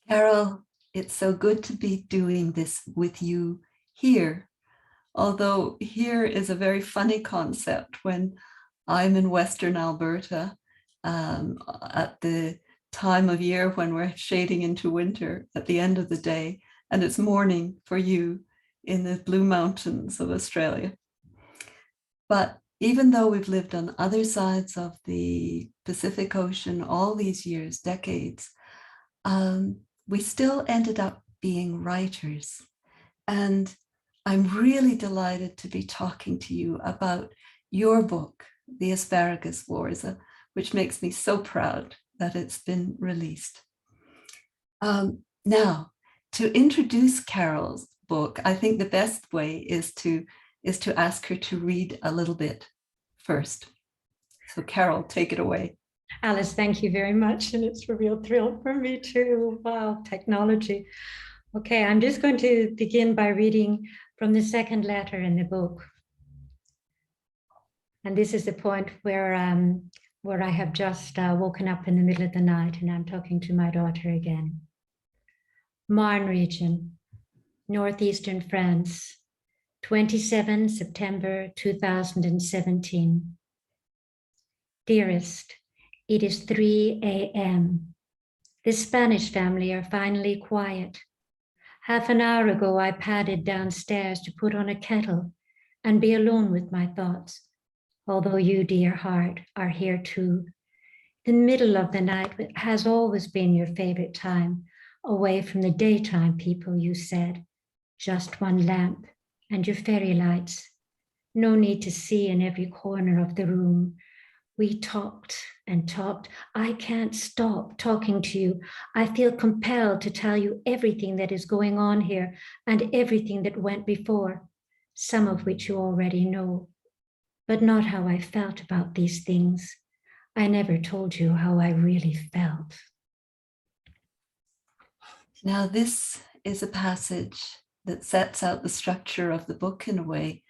Carol, it's so good to be doing this with you here. Although here is a very funny concept when I'm in Western Alberta at the time of year when we're shading into winter at the end of the day, and it's morning for you in the Blue Mountains of Australia. But even though we've lived on other sides of the Pacific Ocean all these years, decades, we still ended up being writers. And I'm really delighted to be talking to you about your book, The Asparagus Wars, which makes me so proud that it's been released. Now, to introduce Carol's book, I think the best way is to ask her to read a little bit first. So Carol, take it away. Alice, thank you very much. And it's a real thrill for me too. Wow, technology. Okay, I'm just going to begin by reading from the second letter in the book. And this is the point where I have just woken up in the middle of the night and I'm talking to my daughter again. Marne region, northeastern France, 27 September 2017. Dearest, it is 3 a.m. The Spanish family are finally quiet. Half an hour ago, I padded downstairs to put on a kettle and be alone with my thoughts, although you, dear heart, are here too. The middle of the night has always been your favorite time, away from the daytime people, you said. Just one lamp and your fairy lights. No need to see in every corner of the room. We talked and talked. I can't stop talking to you. I feel compelled to tell you everything that is going on here and everything that went before, some of which you already know, but not how I felt about these things. I never told you how I really felt. Now, this is a passage that sets out the structure of the book in a way.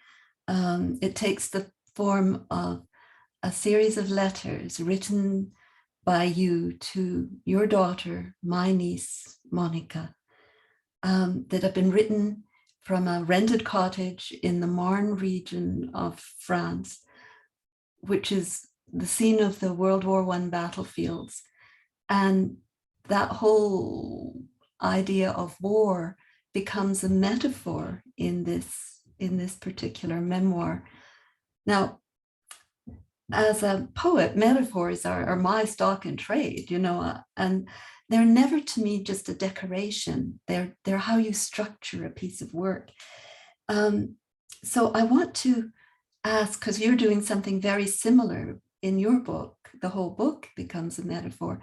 It takes the form of a series of letters written by you to your daughter, my niece, Monica, that have been written from a rented cottage in the Marne region of France, which is the scene of the World War I battlefields. And that whole idea of war becomes a metaphor in this particular memoir. Now, as a poet, metaphors are my stock in trade, and they're never to me just a decoration. They're how you structure a piece of work. So I want to ask, because you're doing something very similar in your book, the whole book becomes a metaphor.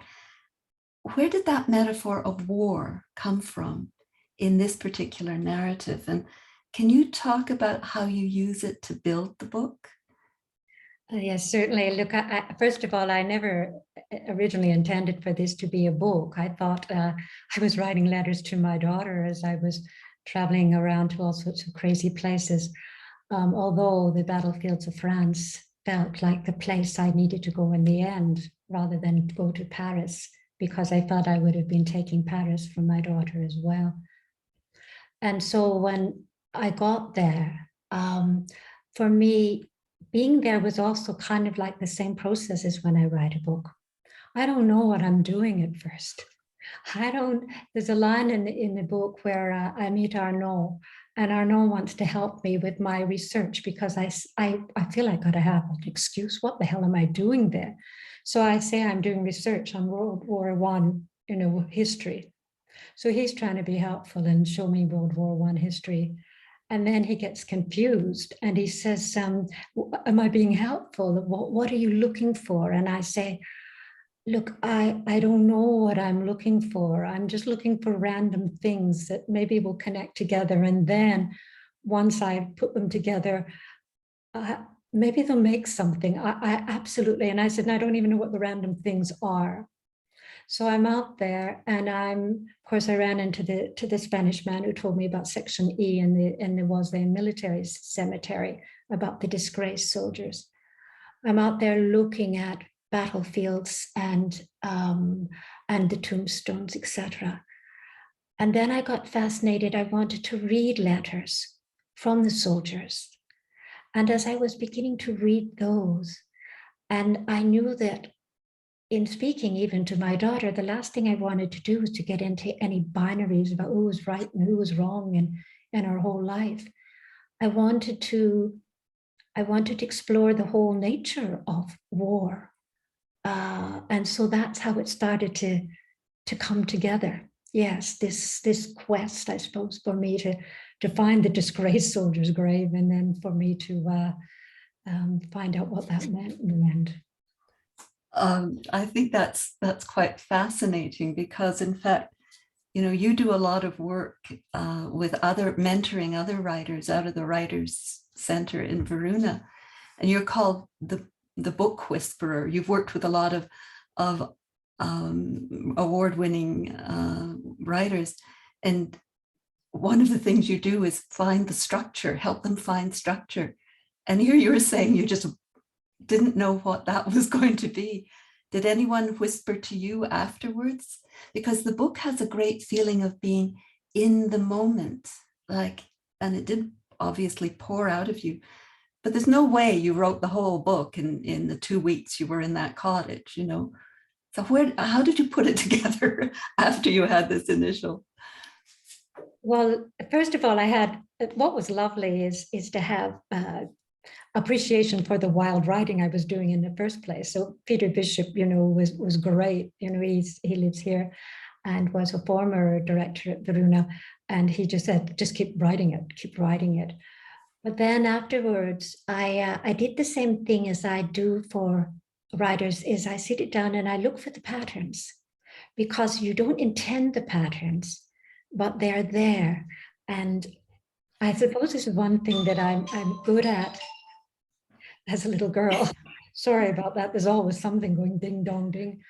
Where did that metaphor of war come from in this particular narrative? And can you talk about how you use it to build the book? Yes, certainly. Look, first of all, I never originally intended for this to be a book. I thought I was writing letters to my daughter as I was traveling around to all sorts of crazy places. Although the battlefields of France felt like the place I needed to go in the end, rather than go to Paris, because I thought I would have been taking Paris for my daughter as well. And so when I got there, for me, being there was also kind of like the same process as when I write a book. I don't know what I'm doing at first. There's a line in the book where I meet Arnaud, and Arnaud wants to help me with my research because I feel I gotta have an excuse. What the hell am I doing there? So I say I'm doing research on World War I, history. So he's trying to be helpful and show me World War I history. And then he gets confused and he says, am I being helpful? What are you looking for? And I say, look, I don't know what I'm looking for. I'm just looking for random things that maybe will connect together. And then once I put them together, maybe they'll make something. I absolutely. And I said, I don't even know what the random things are. So I'm out there, and of course, I ran into the Spanish man who told me about Section E in the Wesleyan military cemetery, about the disgraced soldiers. I'm out there looking at battlefields and the tombstones, etc. And then I got fascinated. I wanted to read letters from the soldiers. And as I was beginning to read those, and I knew that in speaking even to my daughter, the last thing I wanted to do was to get into any binaries about who was right and who was wrong in our whole life. I wanted to explore the whole nature of war. And so that's how it started to come together. Yes, this quest, I suppose, for me to find the disgraced soldier's grave, and then for me to find out what that meant in the end. I think that's quite fascinating, because in fact, you do a lot of work with mentoring other writers out of the Writers Centre in Varuna, and you're called the book whisperer. You've worked with a lot of award-winning writers, and one of the things you do is find the structure, help them find structure. And here you were saying you just didn't know what that was going to be. Did anyone whisper to you afterwards? Because the book has a great feeling of being in the moment, and it did obviously pour out of you, but there's no way you wrote the whole book in the 2 weeks you were in that cottage, So how did you put it together after you had this initial? Well, first of all, what was lovely is to have appreciation for the wild writing I was doing in the first place. So Peter Bishop, was great. He lives here and was a former director at Varuna, and he just said, just keep writing it. But then afterwards, I did the same thing as I do for writers, is I sit it down and I look for the patterns, because you don't intend the patterns, but they're there. And I suppose this is one thing that I'm good at as a little girl. Sorry about that. There's always something going ding dong ding.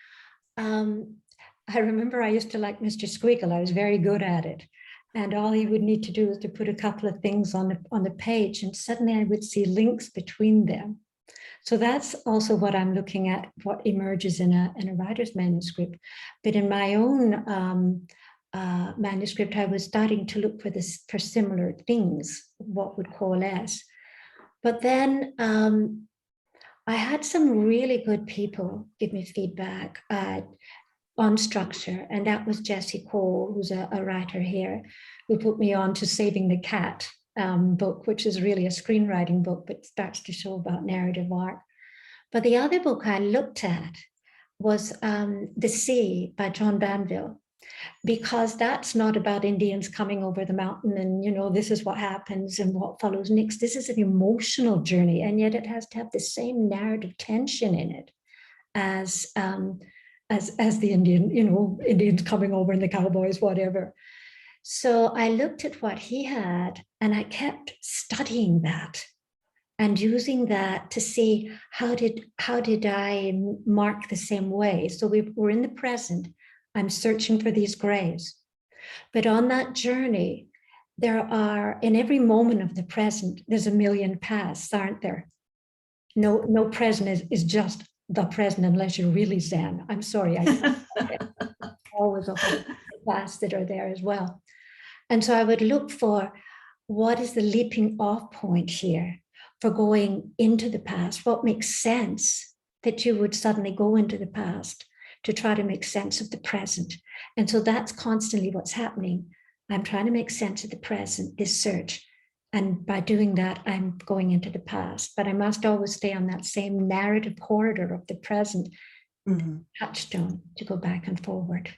I remember I used to like Mr. Squeakle. I was very good at it. And all he would need to do is to put a couple of things on the page, and suddenly I would see links between them. So that's also what I'm looking at, what emerges in a writer's manuscript. But in my own manuscript, I was starting to look for similar things, what would coalesce. But then I had some really good people give me feedback on structure, and that was Jessie Cole, who's a writer here, who put me on to Saving the Cat book, which is really a screenwriting book, but starts to show about narrative art. But the other book I looked at was The Sea by John Banville, because that's not about Indians coming over the mountain and, this is what happens and what follows next. This is an emotional journey, and yet it has to have the same narrative tension in it as the Indians coming over and the cowboys, whatever. So I looked at what he had, and I kept studying that and using that to see how did I mark the same way. So we're in the present. I'm searching for these graves. But on that journey, there are, in every moment of the present, there's a million pasts, aren't there? No present is just the present unless you're really Zen. I'm sorry, always a whole past that are there as well. And so I would look for what is the leaping off point here for going into the past. What makes sense that you would suddenly go into the past to try to make sense of the present. And so that's constantly what's happening. I'm trying to make sense of the present, this search. And by doing that, I'm going into the past. But I must always stay on that same narrative corridor of the present, touchstone to go back and forward.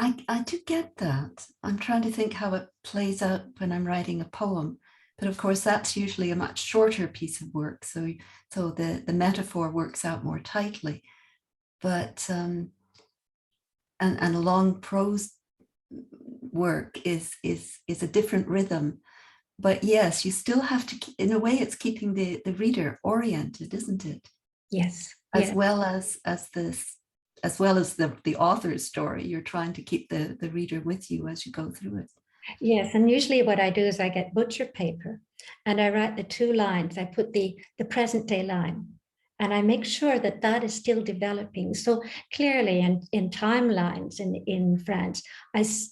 I do get that. I'm trying to think how it plays out when I'm writing a poem. But of course, that's usually a much shorter piece of work. So the metaphor works out more tightly. But and a long prose work is a different rhythm. But yes, you still have to, in a way, it's keeping the reader oriented, isn't it? Yes. As well as the author's story, you're trying to keep the reader with you as you go through it. Yes, and usually what I do is I get butcher paper and I write the 2 lines. I put the present day line, And I make sure that that is still developing. So clearly, in timelines in France,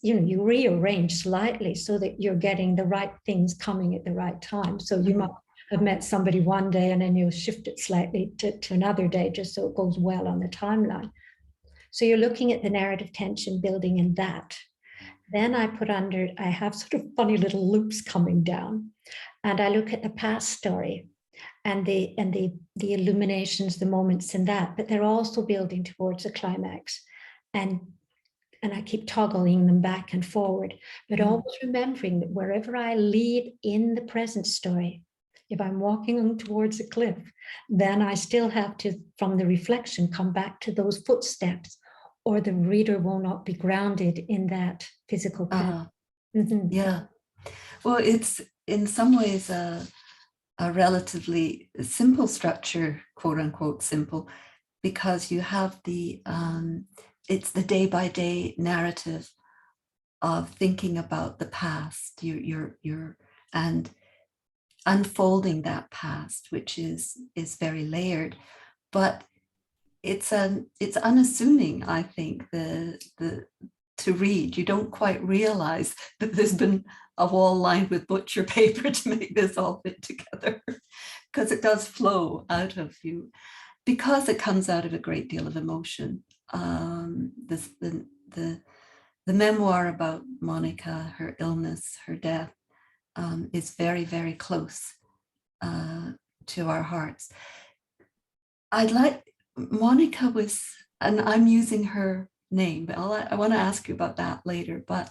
you rearrange slightly so that you're getting the right things coming at the right time. So you might have met somebody one day and then you shift it slightly to another day, just so it goes well on the timeline. So you're looking at the narrative tension building in that. Then I have sort of funny little loops coming down, and I look at the past story and the illuminations, the moments in that, but they're also building towards a climax. And I keep toggling them back and forward, but always remembering that wherever I lead in the present story, if I'm walking towards a cliff, then I still have to, from the reflection, come back to those footsteps, or the reader will not be grounded in that physical presence. Yeah. Well, it's in some ways a relatively simple structure, quote unquote simple, because you have it's the day by day narrative of thinking about the past, and unfolding that past, which is very layered, but it's unassuming, I think, to read. You don't quite realize that there's been a wall lined with butcher paper to make this all fit together, because it does flow out of you, because it comes out of a great deal of emotion. The memoir about Monica, her illness, her death, is very, very close to our hearts. Monica was, and I'm using her name, but I want to ask you about that later, but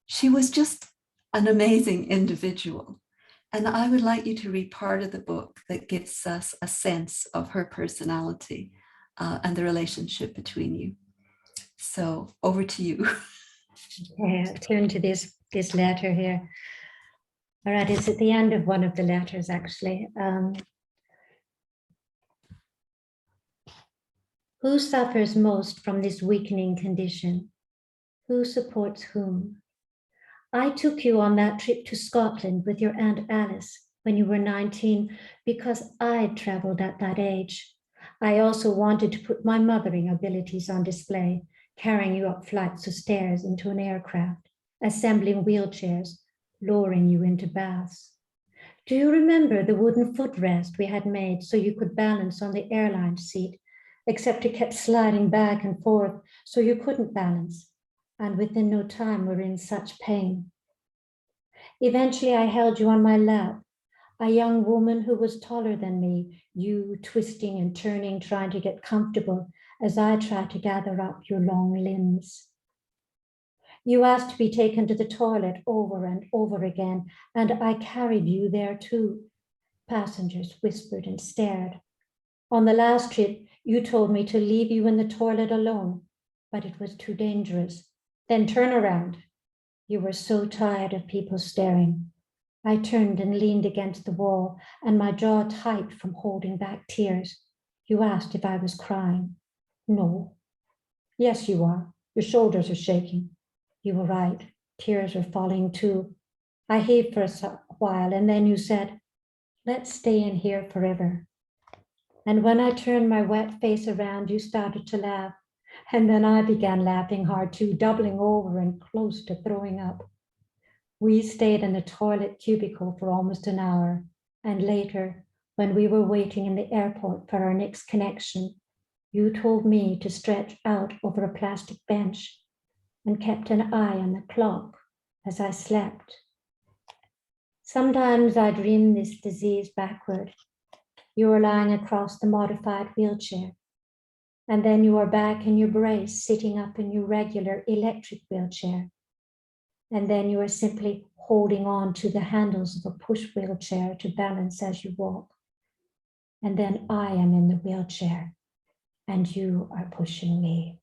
she was just an amazing individual. And I would like you to read part of the book that gives us a sense of her personality and the relationship between you. So over to you. Okay, I'll turn to this letter here. All right, it's at the end of one of the letters, actually. Who suffers most from this weakening condition? Who supports whom? I took you on that trip to Scotland with your Aunt Alice when you were 19 because I'd traveled at that age. I also wanted to put my mothering abilities on display, carrying you up flights of stairs into an aircraft, assembling wheelchairs, lowering you into baths. Do you remember the wooden footrest we had made so you could balance on the airline seat, except it kept sliding back and forth so you couldn't balance, and within no time were in such pain? Eventually I held you on my lap, a young woman who was taller than me, you twisting and turning, trying to get comfortable as I tried to gather up your long limbs. You asked to be taken to the toilet over and over again, and I carried you there too. Passengers whispered and stared. On the last trip, you told me to leave you in the toilet alone, but it was too dangerous. Then turn around. You were so tired of people staring. I turned and leaned against the wall, and my jaw tight from holding back tears. You asked if I was crying. No. Yes, you are. Your shoulders are shaking. You were right. Tears were falling too. I heaved for a while, and then you said, let's stay in here forever. And when I turned my wet face around, you started to laugh. And then I began laughing hard too, doubling over and close to throwing up. We stayed in the toilet cubicle for almost an hour. And later, when we were waiting in the airport for our next connection, you told me to stretch out over a plastic bench and kept an eye on the clock as I slept. Sometimes I dream this disease backward. You are lying across the modified wheelchair, and then you are back in your brace, sitting up in your regular electric wheelchair. And then you are simply holding on to the handles of a push wheelchair to balance as you walk. And then I am in the wheelchair, and you are pushing me.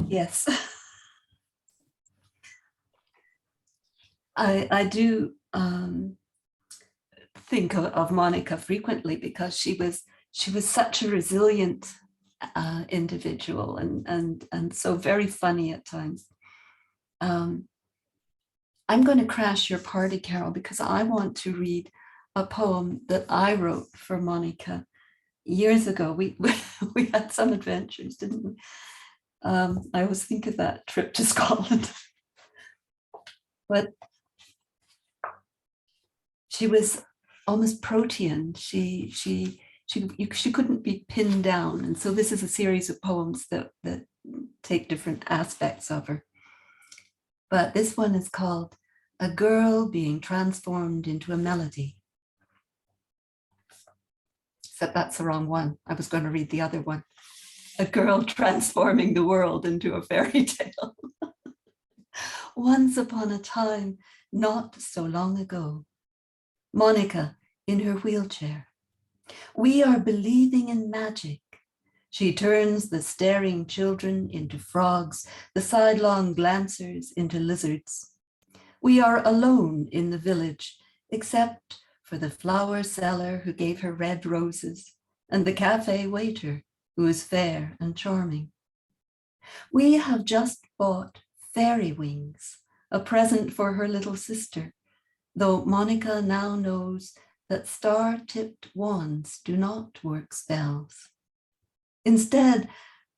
Yes. I do think of Monica frequently because she was such a resilient individual and so very funny at times. I'm going to crash your party, Carol, because I want to read a poem that I wrote for Monica years ago. We we had some adventures, didn't we? I always think of that trip to Scotland. But she was almost protean. She couldn't be pinned down, and so this is a series of poems that take different aspects of her. But this one is called "A Girl Being Transformed into a Melody." Except that's the wrong one. I was going to read the other one. A girl transforming the world into a fairy tale. Once upon a time, not so long ago, Monica in her wheelchair. We are believing in magic. She turns the staring children into frogs, the sidelong glancers into lizards. We are alone in the village, except for the flower seller who gave her red roses and the cafe waiter who is fair and charming. We have just bought fairy wings, a present for her little sister, though Monica now knows that star-tipped wands do not work spells. Instead,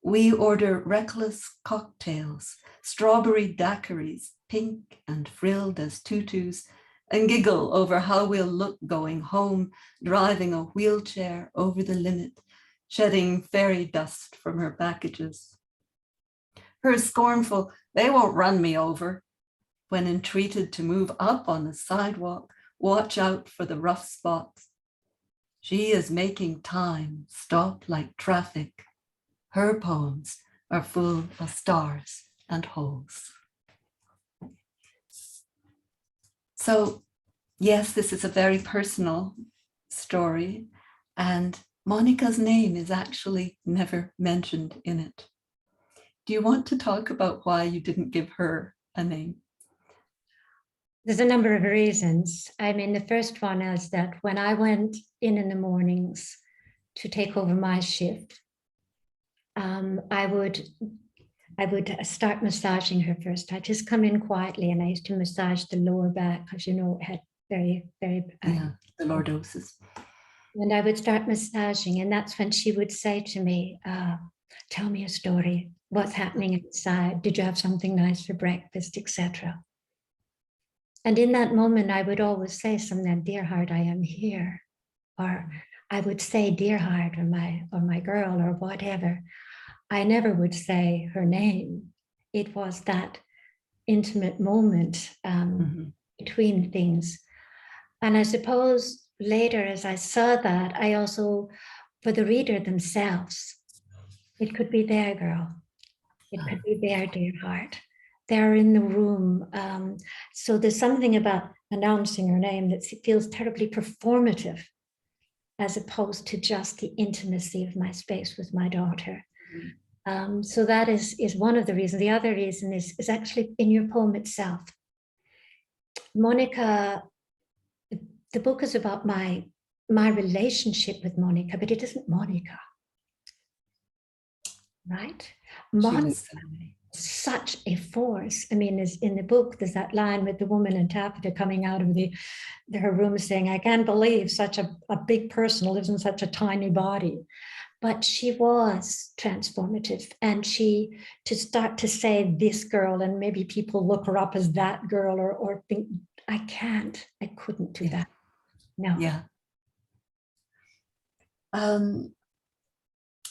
we order reckless cocktails, strawberry daiquiris, pink and frilled as tutus, and giggle over how we'll look going home, driving a wheelchair over the limit, shedding fairy dust from her packages. Her scornful, "They won't run me over," when entreated to move up on the sidewalk, watch out for the rough spots. She is making time stop like traffic. Her poems are full of stars and holes. So, yes, this is a very personal story, and Monica's name is actually never mentioned in it. Do you want to talk about why you didn't give her a name? There's a number of reasons. I mean, the first one is that when I went in the mornings to take over my shift, I would start massaging her first. I just come in quietly, and I used to massage the lower back because, you know, it had very, very the lordosis. And I would start massaging, and that's when she would say to me, "Tell me a story. What's happening inside? Did you have something nice for breakfast, etc." And in that moment, I would always say something like, "Dear heart, I am here," or I would say, "Dear heart," or my girl, or whatever. I never would say her name. It was that intimate moment between things. And I suppose later, as I saw that, I also, for the reader themselves, it could be their girl. It could be their dear heart. They're in the room. So there's something about announcing her name that feels terribly performative, as opposed to just the intimacy of my space with my daughter. So that is one of the reasons. The other reason is actually in your poem itself. Monica, the book is about my relationship with Monica, but it isn't Monica, right? Monica, such a force. I mean, in the book, there's that line with the woman in taffeta coming out of her room saying, "I can't believe such a big person lives in such a tiny body." But she was transformative, and to start to say this girl, and maybe people look her up as that girl, or think, I couldn't do that. No. Yeah.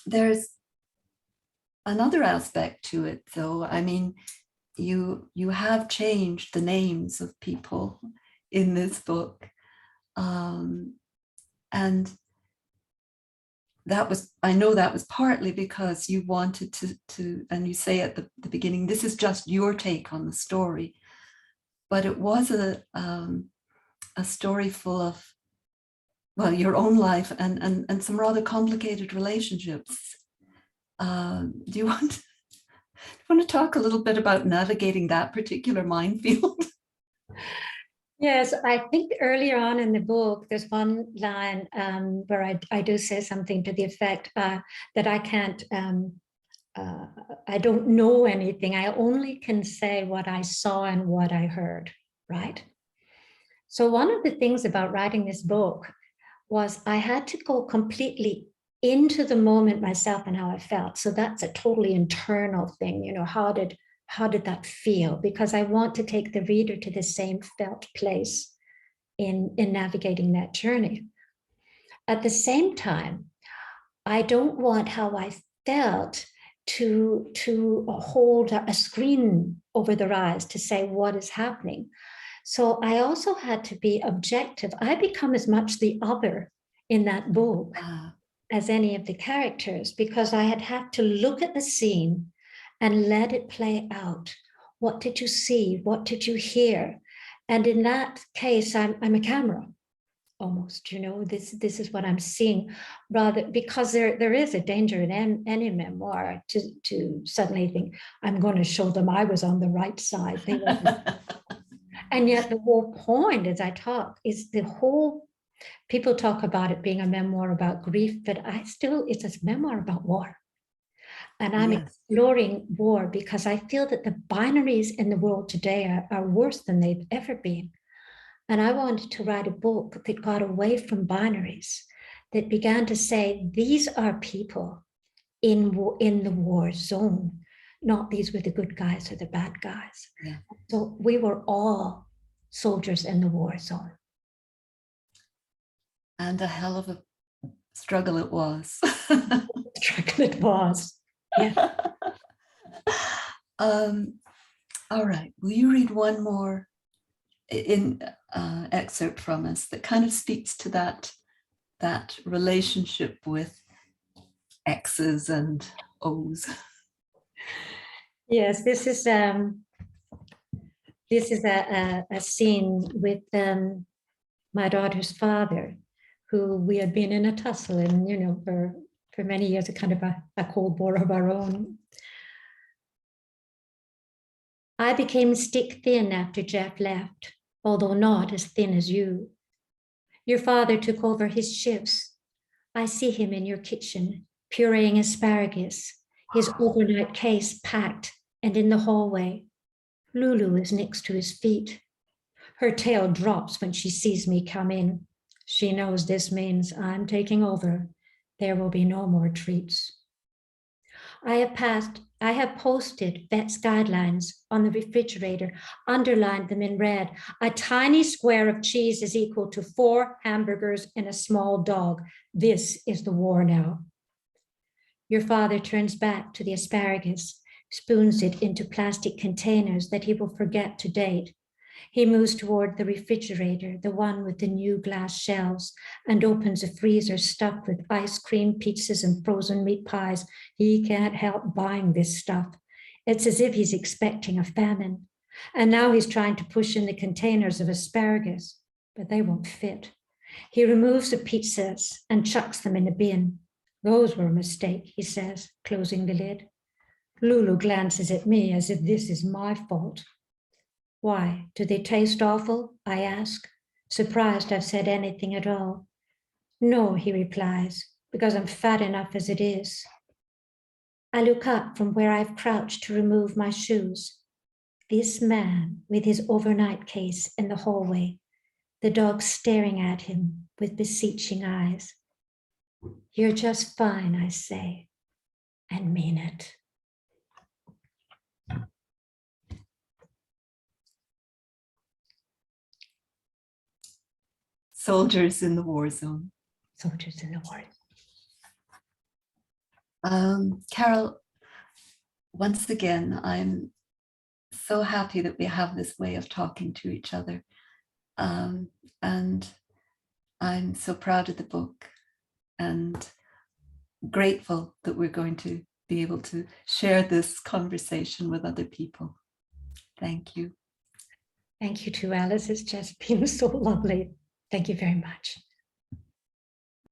There's another aspect to it, though. I mean, you have changed the names of people in this book, and I know that was partly because you wanted to, and you say at the beginning, this is just your take on the story, but it was a story full of, well, your own life and some rather complicated relationships. Do you want to talk a little bit about navigating that particular minefield? Yes, I think earlier on in the book, there's one line where I do say something to the effect that I can't, I don't know anything. I only can say what I saw and what I heard. right? So one of the things about writing this book was I had to go completely into the moment myself and how I felt. So that's a totally internal thing, you know, how did that feel? Because I want to take the reader to the same felt place in navigating that journey. At the same time, I don't want how I felt to hold a screen over their eyes to say what is happening. So I also had to be objective. I become as much the other in that book as any of the characters, because I had to look at the scene and let it play out. What did you see? What did you hear? And in that case, I'm a camera almost, you know, this is what I'm seeing, rather, because there is a danger in any memoir to suddenly think, I'm going to show them I was on the right side. And yet the whole point as I talk is people talk about it being a memoir about grief, but it's a memoir about war. And I'm exploring war because I feel that the binaries in the world today are worse than they've ever been. And I wanted to write a book that got away from binaries, that began to say, these are people in the war zone, not these were the good guys or the bad guys. Yeah. So we were all soldiers in the war zone. And a hell of a struggle it was. Struggle it was. Yeah. All right. Will you read one more excerpt from us that kind of speaks to that relationship with X's and O's? Yes, this is a scene with my daughter's father, who we had been in a tussle and, you know, for many years, a kind of a Cold War of our own. I became stick thin after Jeff left, although not as thin as you. Your father took over his shifts. I see him in your kitchen, pureeing asparagus, his overnight case packed, and in the hallway. Lulu is next to his feet. Her tail drops when she sees me come in. She knows this means I'm taking over. There will be no more treats. I have posted vet's guidelines on the refrigerator, underlined them in red. A tiny square of cheese is equal to 4 hamburgers and a small dog. This is the war now. Your father turns back to the asparagus, spoons it into plastic containers that he will forget to date. He moves toward the refrigerator, the one with the new glass shelves, and opens a freezer stuffed with ice cream, pizzas, and frozen meat pies. He can't help buying this stuff. It's as if he's expecting a famine. And now he's trying to push in the containers of asparagus, but they won't fit. He removes the pizzas and chucks them in a bin. Those were a mistake, he says, closing the lid. Lulu glances at me as if this is my fault. Why, do they taste awful? I ask, surprised I've said anything at all. No, he replies, because I'm fat enough as it is. I look up from where I've crouched to remove my shoes. This man with his overnight case in the hallway, the dog staring at him with beseeching eyes. You're just fine, I say, and mean it. Soldiers in the war zone. Soldiers in the war. Carol, once again, I'm so happy that we have this way of talking to each other. And I'm so proud of the book and grateful that we're going to be able to share this conversation with other people. Thank you. Thank you too, Alice. It's just been so lovely. Thank you very much.